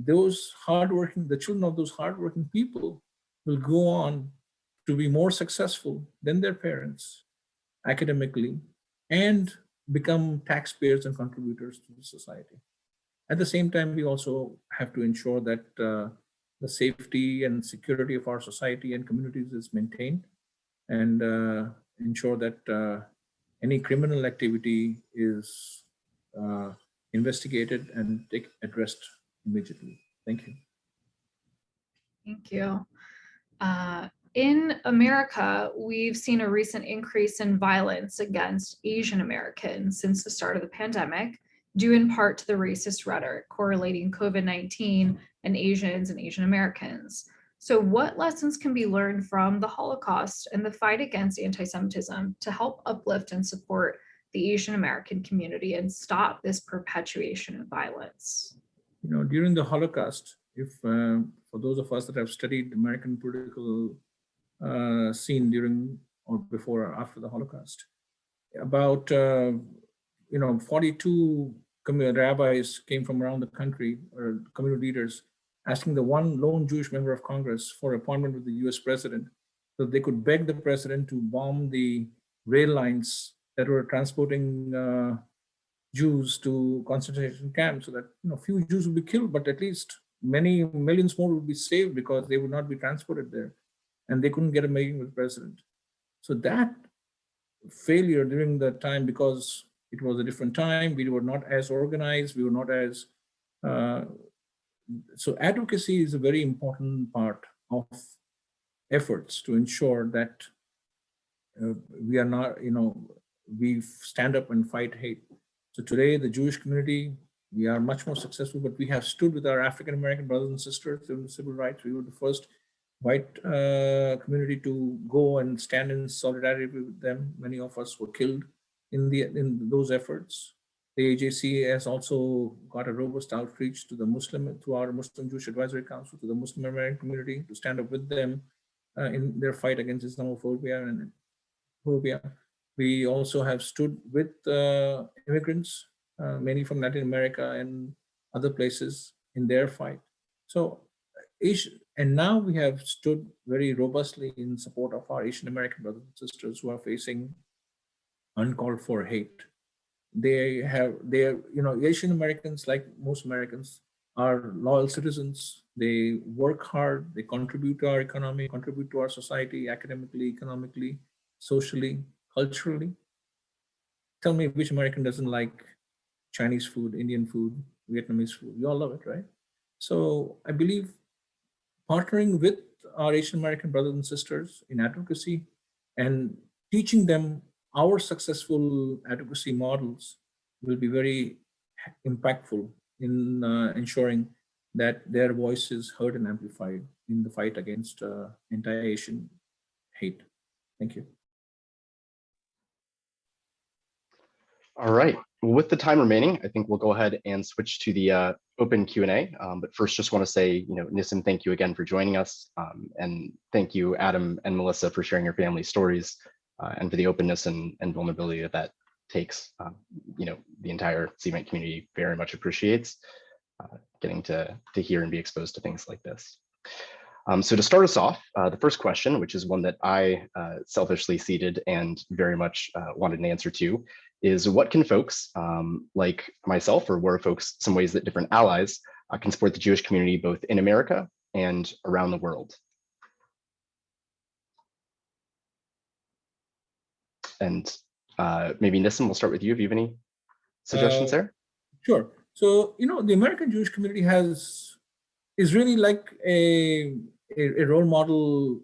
the children of those hardworking people will go on to be more successful than their parents academically and become taxpayers and contributors to the society. At the same time, we also have to ensure that the safety and security of our society and communities is maintained, and ensure that any criminal activity is investigated and addressed immediately. Thank you. Thank you. In America, we've seen a recent increase in violence against Asian Americans since the start of the pandemic, due in part to the racist rhetoric correlating COVID-19 and Asians and Asian Americans. So what lessons can be learned from the Holocaust and the fight against anti-Semitism to help uplift and support the Asian American community and stop this perpetuation of violence. You know, during the Holocaust, if for those of us that have studied American political scene during or before or after the Holocaust, about 42 rabbis came from around the country, or community leaders, asking the one lone Jewish member of Congress for appointment with the US president, so they could beg the president to bomb the rail lines that were transporting Jews to concentration camps, so that few Jews would be killed, but at least many millions more would be saved because they would not be transported there, and they couldn't get a meeting with the president. So that failure during that time, because it was a different time, we were not as organized, we were not as so advocacy is a very important part of efforts to ensure that we are not, we stand up and fight hate. So today, the Jewish community, we are much more successful, but we have stood with our African-American brothers and sisters during the civil rights. We were the first white community to go and stand in solidarity with them. Many of us were killed in those efforts. The AJC has also got a robust outreach to to our Muslim Jewish Advisory Council, to the Muslim American community, to stand up with them in their fight against Islamophobia and phobia. We also have stood with immigrants, many from Latin America and other places, in their fight. So, and now we have stood very robustly in support of our Asian American brothers and sisters who are facing uncalled for hate. Asian Americans, like most Americans, are loyal citizens. They work hard, they contribute to our economy, contribute to our society, academically, economically, socially, culturally. Tell me which American doesn't like Chinese food, Indian food, Vietnamese food? We all love it, right? So I believe partnering with our Asian American brothers and sisters in advocacy and teaching them our successful advocacy models will be very impactful in ensuring that their voice is heard and amplified in the fight against anti-Asian hate. Thank you. All right. With the time remaining, I think we'll go ahead and switch to the open Q&A. But first, just want to say, Nissim, thank you again for joining us. And thank you, Adam and Melissa, for sharing your family stories and for the openness and vulnerability that takes. The entire Cvent community very much appreciates getting to hear and be exposed to things like this. So to start us off, the first question, which is one that I selfishly seeded and very much wanted an answer to, is what can folks like myself, or where folks some ways that different allies can support the Jewish community both in America and around the world? And maybe Nissim, we'll start with you if you have any suggestions there. Sure. So, the American Jewish community is really like a role model.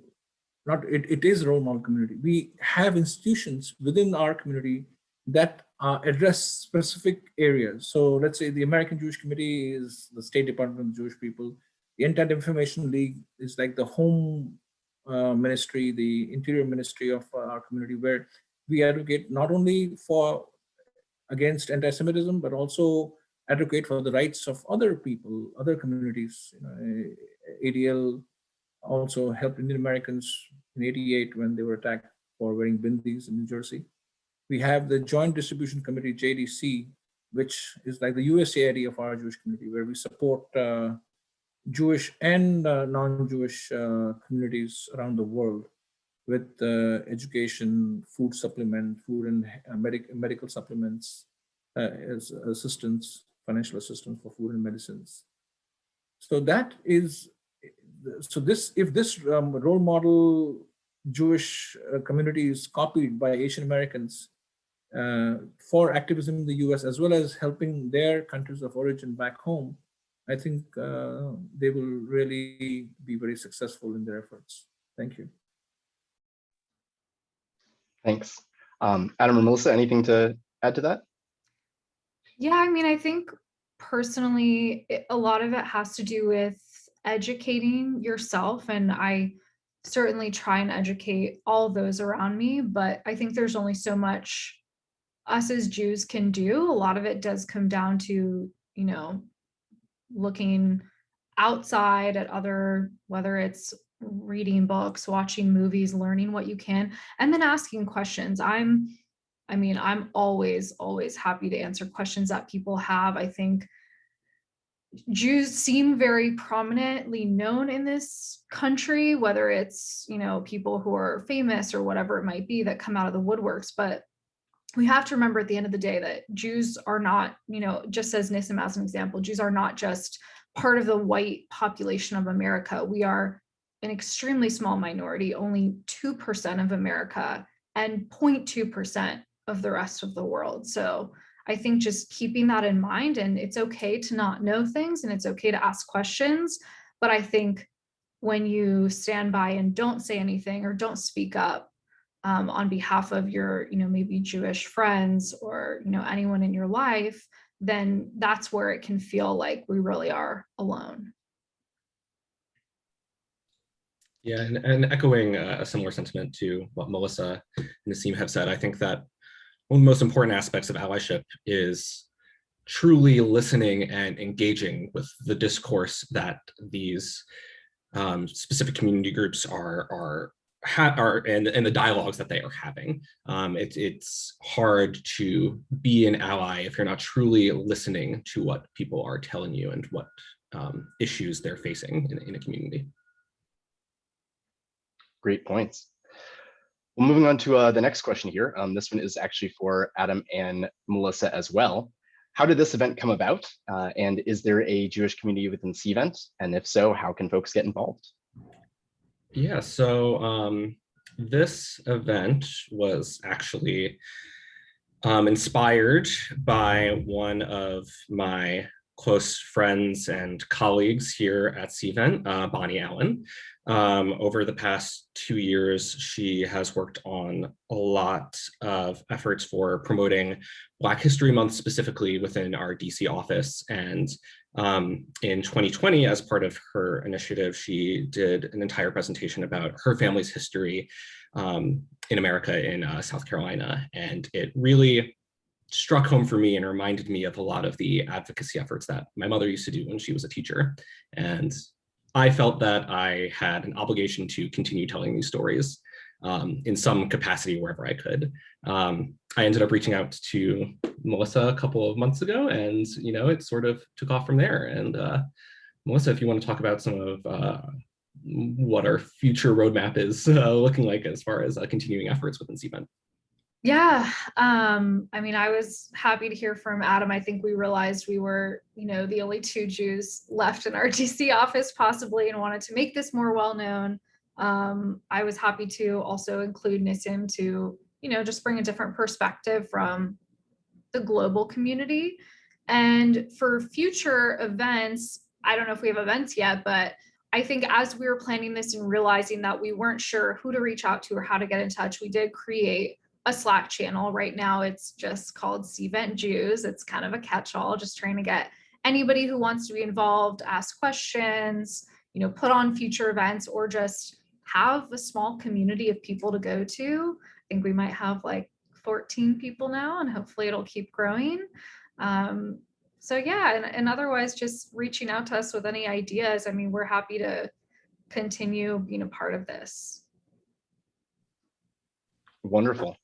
It is a role model community. We have institutions within our community that address specific areas. So let's say the American Jewish Committee is the State Department of Jewish people. The Anti-Defamation League is like the home ministry, the interior ministry of our community, where we advocate not only against anti-Semitism, but also advocate for the rights of other people, other communities. ADL also helped Indian Americans in '88 when they were attacked for wearing bindis in New Jersey. We have the Joint Distribution Committee, JDC, which is like the USAID of our Jewish community, where we support Jewish and non-Jewish communities around the world with education, food supplement, food and medical supplements, as assistance, financial assistance for food and medicines. So if this role model Jewish community is copied by Asian Americans for activism in the US, as well as helping their countries of origin back home, I think they will really be very successful in their efforts. Thank you. Thanks. Adam or Melissa, anything to add to that? Yeah, I think personally, a lot of it has to do with educating yourself, and I certainly try and educate all those around me, but I think there's only so much us as Jews can do. A lot of it does come down to, you know, looking outside at other, whether it's reading books, watching movies, learning what you can, and then asking questions. I'm always happy to answer questions that people have. I think Jews seem very prominently known in this country, whether it's, you know, people who are famous or whatever it might be that come out of the woodworks. But we have to remember at the end of the day that Jews are not, you know, just as Nissim as an example, Jews are not just part of the white population of America. We are an extremely small minority, only 2% of America and 0.2% of the rest of the world. So I think just keeping that in mind, and it's okay to not know things and it's okay to ask questions. But I think when you stand by and don't say anything or don't speak up on behalf of your, you know, maybe Jewish friends or, you know, anyone in your life, then that's where it can feel like we really are alone. Yeah, and echoing a similar sentiment to what Melissa and Nissim have said, I think that one of the most important aspects of allyship is truly listening and engaging with the discourse that these specific community groups are and the dialogues that they are having. It's hard to be an ally if you're not truly listening to what people are telling you and what issues they're facing in a community. Great points. Well, moving on to the next question here. This one is actually for Adam and Melissa as well. How did this event come about? And is there a Jewish community within Cvent? And if so, how can folks get involved? Yeah, so this event was actually inspired by one of my close friends and colleagues here at Cvent, Bonnie Allen. Over the past 2 years, she has worked on a lot of efforts for promoting Black History Month specifically within our DC office. And in 2020, as part of her initiative, she did an entire presentation about her family's history in America in South Carolina. And it really struck home for me and reminded me of a lot of the advocacy efforts that my mother used to do when she was a teacher. And I felt that I had an obligation to continue telling these stories in some capacity wherever I could. I ended up reaching out to Melissa a couple of months ago, and you know, it sort of took off from there. And Melissa, if you want to talk about some of what our future roadmap is looking like as far as continuing efforts within Cvent. Yeah, I mean, I was happy to hear from Adam. I think we realized we were, you know, the only 2 Jews left in our DC office possibly, and wanted to make this more well-known. I was happy to also include Nissim to, you know, just bring a different perspective from the global community. And for future events, I don't know if we have events yet, but I think as we were planning this and realizing that we weren't sure who to reach out to or how to get in touch, we did create a Slack channel. Right now it's just called Cvent Jews. It's kind of a catch-all, just trying to get anybody who wants to be involved, ask questions, you know, put on future events, or just have a small community of people to go to. I think we might have like 14 people now, and hopefully it'll keep growing. So yeah, and otherwise just reaching out to us with any ideas. I mean, we're happy to continue being a part of this. Wonderful.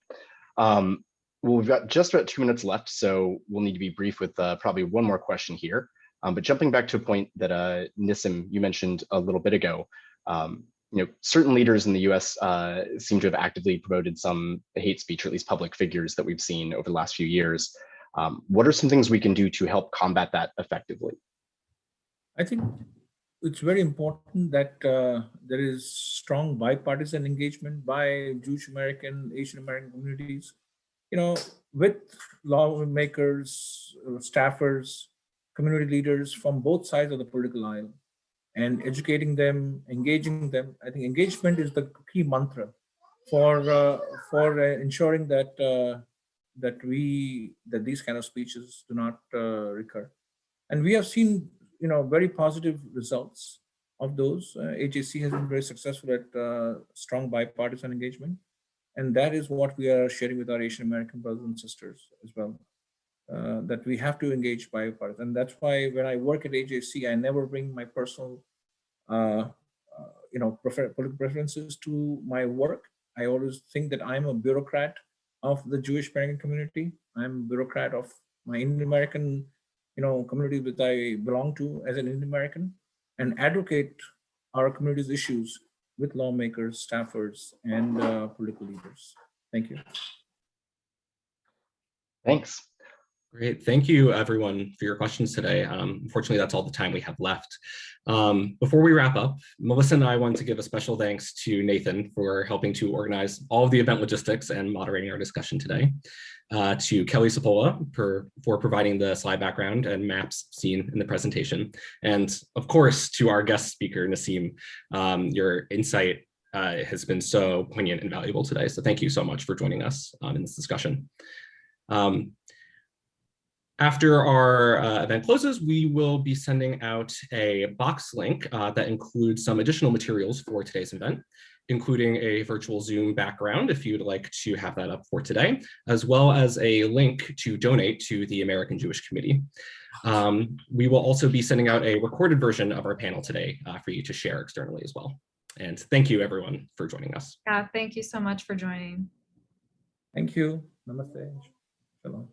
Well, we've got just about 2 minutes left, so we'll need to be brief with probably one more question here. But jumping back to a point that Nissim, you mentioned a little bit ago, you know, certain leaders in the US seem to have actively promoted some hate speech, or at least public figures that we've seen over the last few years. What are some things we can do to help combat that effectively? I think it's very important that there is strong bipartisan engagement by Jewish American, Asian American communities, you know, with lawmakers, staffers, community leaders from both sides of the political aisle, and educating them, engaging them. I think engagement is the key mantra for ensuring that that these kind of speeches do not recur. And we have seen, you know, very positive results of those. AJC has been very successful at strong bipartisan engagement. And that is what we are sharing with our Asian American brothers and sisters as well, that we have to engage bipartisan. And that's why when I work at AJC, I never bring my personal political preferences to my work. I always think that I'm a bureaucrat of the Jewish American community. I'm a bureaucrat of my Indian American, community that I belong to as an Indian American, and advocate our community's issues with lawmakers, staffers, and political leaders. Thank you. Thanks. Great. Thank you, everyone, for your questions today. Unfortunately, that's all the time we have left. Before we wrap up, Melissa and I want to give a special thanks to Nathan for helping to organize all of the event logistics and moderating our discussion today, to Kelly Sapola for providing the slide background and maps seen in the presentation, and of course, to our guest speaker, Nissim. Your insight has been so poignant and valuable today, so thank you so much for joining us in this discussion. After our event closes, we will be sending out a box link that includes some additional materials for today's event, including a virtual Zoom background if you'd like to have that up for today, as well as a link to donate to the American Jewish Committee. We will also be sending out a recorded version of our panel today for you to share externally as well. And thank you, everyone, for joining us. Yeah, thank you so much for joining. Thank you. Namaste. Shalom.